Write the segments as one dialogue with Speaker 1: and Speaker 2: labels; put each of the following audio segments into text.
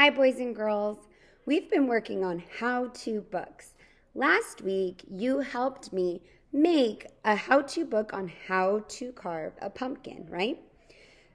Speaker 1: Hi, boys and girls. We've been working on how-to books. Last week, you helped me make a how-to book on how to carve a pumpkin, right?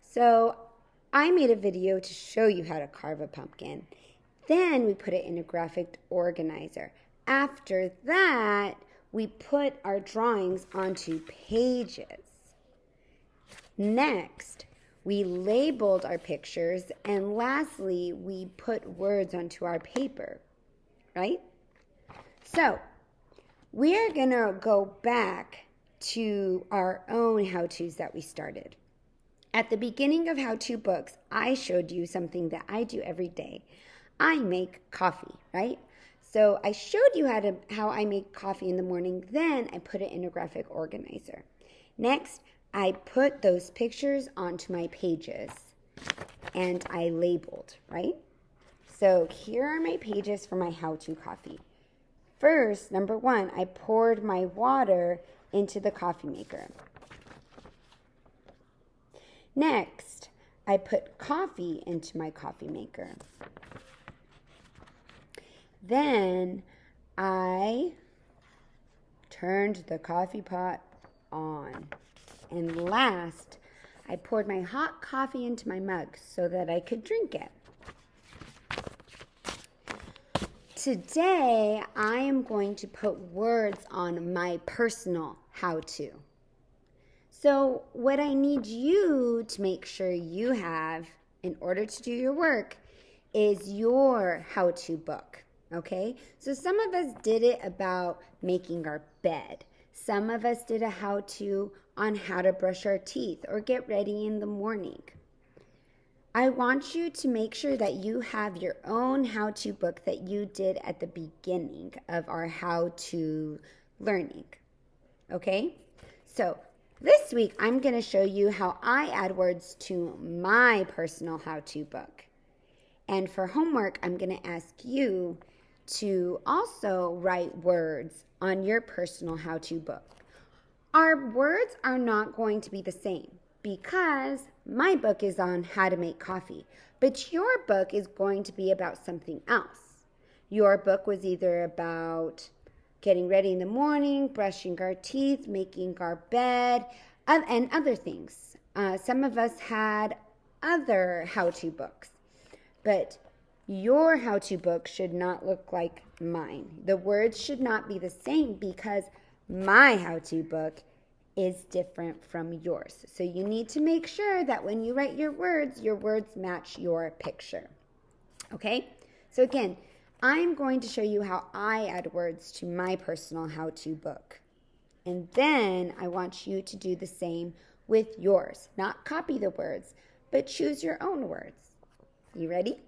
Speaker 1: So I made a video to show you how to carve a pumpkin. Then we put it in a graphic organizer. After that, we put our drawings onto pages. Next, we labeled our pictures, and lastly, we put words onto our paper, right? So, we're gonna go back to our own how-tos that we started. At the beginning of how-to books, I showed you something that I do every day. I make coffee, right? So I showed you how I make coffee in the morning, then I put it in a graphic organizer. Next, I put those pictures onto my pages and I labeled, right? So here are my pages for my how-to coffee. First, number one, I poured my water into the coffee maker. Next, I put coffee into my coffee maker. Then I turned the coffee pot on. And last, I poured my hot coffee into my mug so that I could drink it. Today, I am going to put words on my personal how-to. So what I need you to make sure you have in order to do your work is your how-to book, okay? So some of us did it about making our bed. Some of us did a how-to on how to brush our teeth or get ready in the morning. I want you to make sure that you have your own how-to book that you did at the beginning of our how-to learning, okay? So this week, I'm going to show you how I add words to my personal how-to book. And for homework, I'm going to ask you to also write words on your personal how-to book. Our words are not going to be the same because my book is on how to make coffee, but your book is going to be about something else. Your book was either about getting ready in the morning, brushing our teeth, making our bed, and other things. Some of us had other how-to books, but your how-to book should not look like mine. The words should not be the same because my how-to book is different from yours. So you need to make sure that when you write your words match your picture. Okay? So again, I'm going to show you how I add words to my personal how-to book. And then I want you to do the same with yours. Not copy the words, but choose your own words. You ready?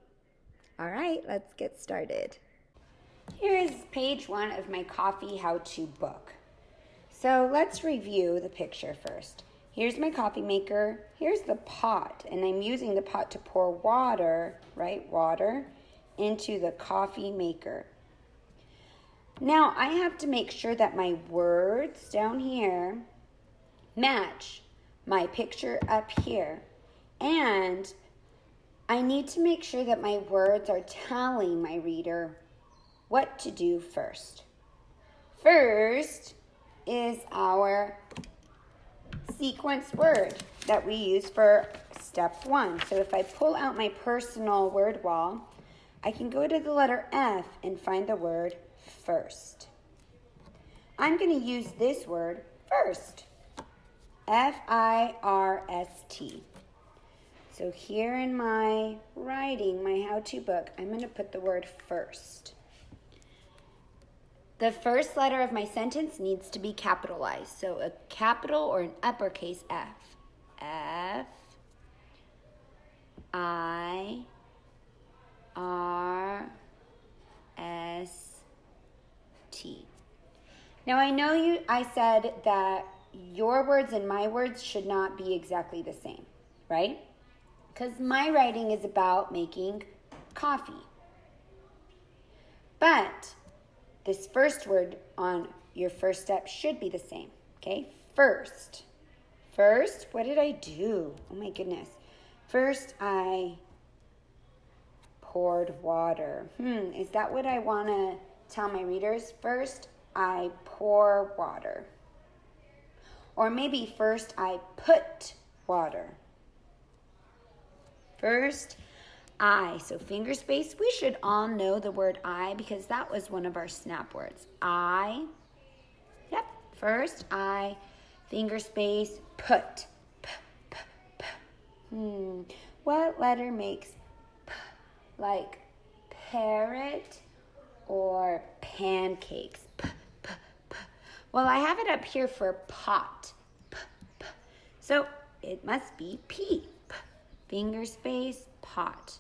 Speaker 1: All right, let's get started. Here is page 1 of my coffee how-to book. So let's review the picture first. Here's my coffee maker. Here's the pot, and I'm using the pot to pour water, right, water, into the coffee maker. Now I have to make sure that my words down here match my picture up here. And I need to make sure that my words are telling my reader what to do first. First is our sequence word that we use for step 1. So if I pull out my personal word wall, I can go to the letter F and find the word first. I'm going to use this word first. F-I-R-S-T. So here in my writing, my how-to book, I'm going to put the word first. The first letter of my sentence needs to be capitalized. So a capital or an uppercase F. F-I-R-S-T. Now I know I said that your words and my words should not be exactly the same, right? Because my writing is about making coffee. But this first word on your first step should be the same, okay? First, what did I do? Oh my goodness. First, I poured water. Is that what I want to tell my readers? First, I pour water. Or maybe first I put water. First, I. So finger space, we should all know the word I because that was one of our snap words. I. Yep. First, I. Finger space, put. P, p, p. What letter makes P? Like parrot or pancakes? P, p, p. Well, I have it up here for pot. P, p. So it must be P. P. Finger space, pot.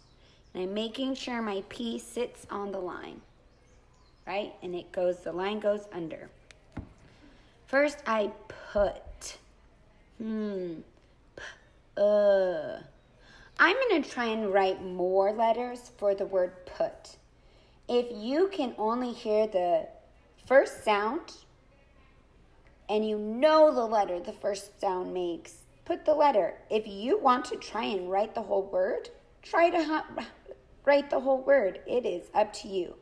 Speaker 1: And I'm making sure my P sits on the line, right? And the line goes under. First, I put. I'm going to try and write more letters for the word put. If you can only hear the first sound and you know the letter the first sound makes, put the letter. If you want to try and write the whole word, try to write the whole word. It is up to you.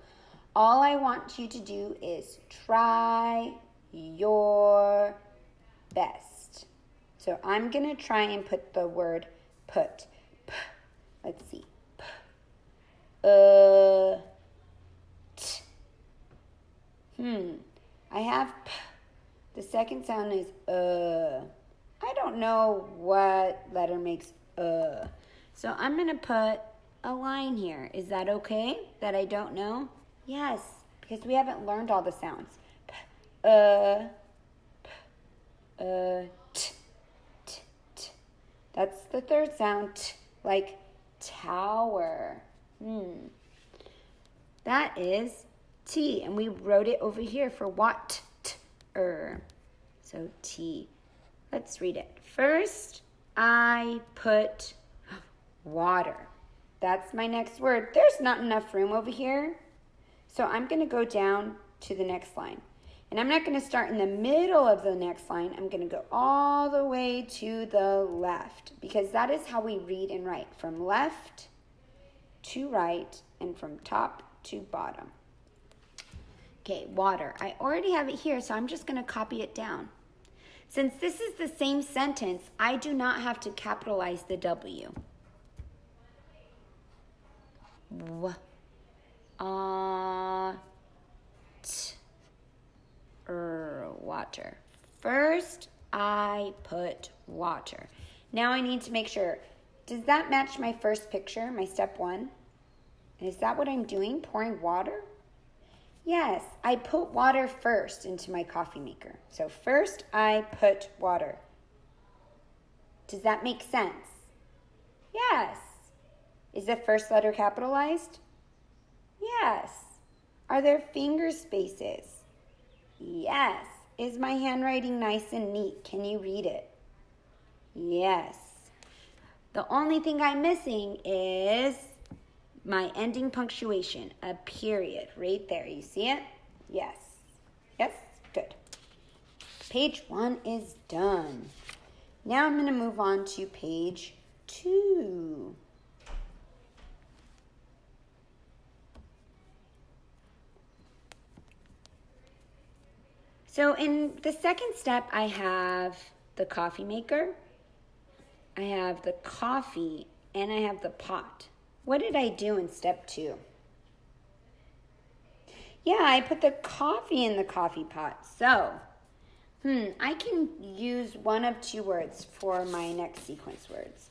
Speaker 1: All I want you to do is try your best. So I'm going to try and put the word put. P. Let's see. P. T. I have P. The second sound is I don't know what letter makes So I'm going to put a line here. Is that okay that I don't know? Yes, because we haven't learned all the sounds. P, t, t, t. That's the third sound, t, like tower. That is T, and we wrote it over here for what? So T. Let's read it. First, I put water. That's my next word. There's not enough room over here. So I'm going to go down to the next line. And I'm not going to start in the middle of the next line. I'm going to go all the way to the left because that is how we read and write. From left to right and from top to bottom. Okay, water. I already have it here, so I'm just going to copy it down. Since this is the same sentence, I do not have to capitalize the W. Water. First, I put water. Now I need to make sure, does that match my first picture, my step 1? Is that what I'm doing, pouring water? Yes, I put water first into my coffee maker. So first, I put water. Does that make sense? Yes. Is the first letter capitalized? Yes. Are there finger spaces? Yes. Is my handwriting nice and neat? Can you read it? Yes. The only thing I'm missing is my ending punctuation, a period right there. You see it? Yes. Yes? Good. Page 1 is done. Now I'm going to move on to page 2. So in the second step, I have the coffee maker, I have the coffee, and I have the pot. What did I do in step 2? Yeah, I put the coffee in the coffee pot. So, I can use one of 2 words for my next sequence words.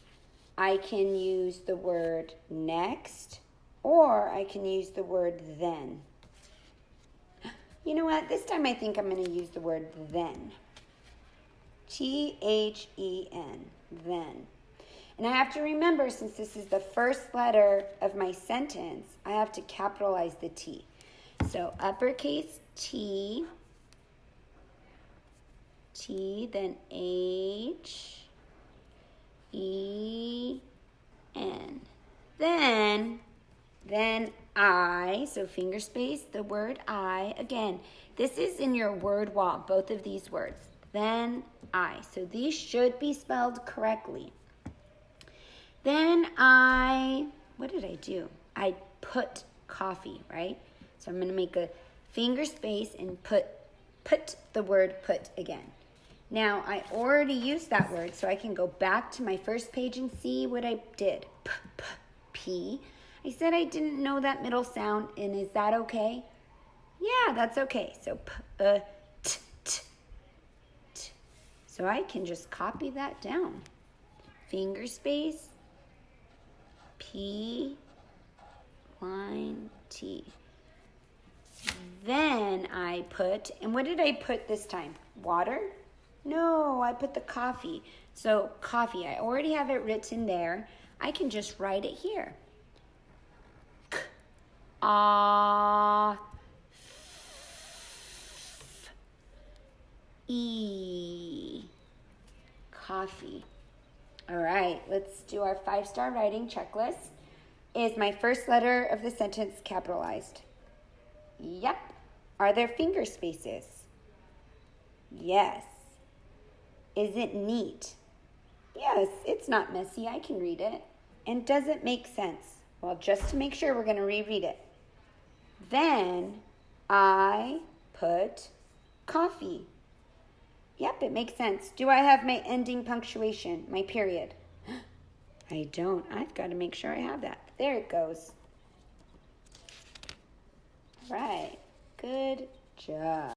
Speaker 1: I can use the word next, or I can use the word then. You know what? This time I think I'm going to use the word then. T-H-E-N, then. And I have to remember, since this is the first letter of my sentence, I have to capitalize the T. So uppercase T, T, then H, E, N. Then I, so finger space, the word I. Again, this is in your word wall, both of these words. Then I. So these should be spelled correctly. Then I, what did I do? I put coffee, right? So I'm going to make a finger space and put the word put again. Now, I already used that word, so I can go back to my first page and see what I did. P. I said I didn't know that middle sound, and is that okay? Yeah, that's okay. So t. So I can just copy that down. Finger space, P, line, T. Then I put, and what did I put this time? Water? No, I put the coffee. So coffee, I already have it written there. I can just write it here. E. Coffee. All right, let's do our 5-star writing checklist. Is my first letter of the sentence capitalized? Yep. Are there finger spaces? Yes. Is it neat? Yes, it's not messy. I can read it. And does it make sense? Well, just to make sure, we're going to reread it. Then I put coffee. Yep, it makes sense. Do I have my ending punctuation, my period? I don't. I've got to make sure I have that. There it goes. All right. Good job.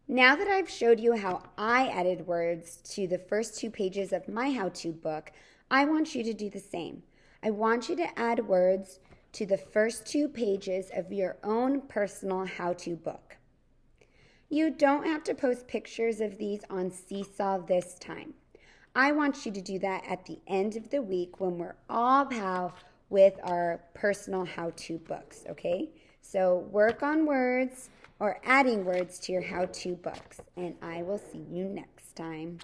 Speaker 1: Now that I've showed you how I added words to the first 2 pages of my how-to book, I want you to do the same. I want you to add words to the first 2 pages of your own personal how-to book. You don't have to post pictures of these on Seesaw this time. I want you to do that at the end of the week when we're all pal with our personal how-to books, okay? So work on words or adding words to your how-to books, and I will see you next time.